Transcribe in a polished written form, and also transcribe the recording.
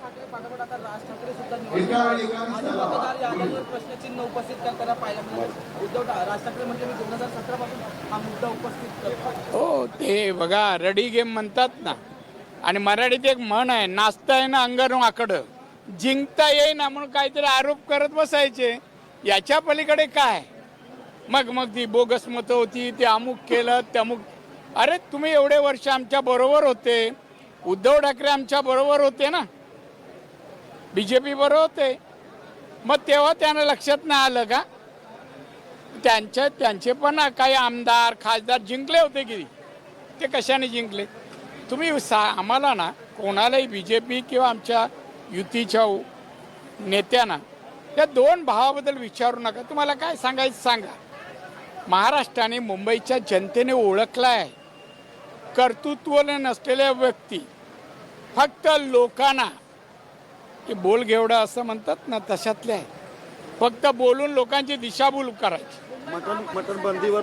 ठाकरे पाठोपाठ आता राज ठाकरे सुद्धा निवडणूक आणि मतदार यादीवर प्रश्नचिन्ह उपस्थित करताना पाहायला मिळालं. राज ठाकरे म्हणजे मी 2017 पासून हा मुद्दा उपस्थित करतो. हो, ते बघा रडी गेम म्हणतात ना, आणि मराठीत एक म्हण आहे, नाचता येईना अंगारून आकडं, जिंकता येईना म्हणून काहीतरी आरोप करत बसायचे. याच्या पलीकडे काय? मग ती बोगस मतं होती, ते अमुक केलं ते अमुक. अरे तुम्ही एवढे वर्ष आमच्या बरोबर होते, उद्धव ठाकरे आमच्या बरोबर होते ना, BJP बरोबर होते. मग तेव्हा त्यांना लक्षात नाही आलं का? त्यांचे पण काही आमदार खासदार जिंकले होते की ते कशाने जिंकले? तुम्ही आम्हाला ना कोणालाही BJP किंवा आमच्या युतीच्या नेत्यांना त्या दोन भावाबद्दल विचारू नका. तुम्हाला काय सांगायचं सांगा. महाराष्ट्राने मुंबईच्या जनतेने ओळखला आहे कर्तृत्व नसलेल्या व्यक्ती, फक्त लोकांना की बोल घेवडा असं म्हणतात ना, तशातले आहे. फक्त बोलून लोकांची दिशाभूल करायची. मटण बंदीवर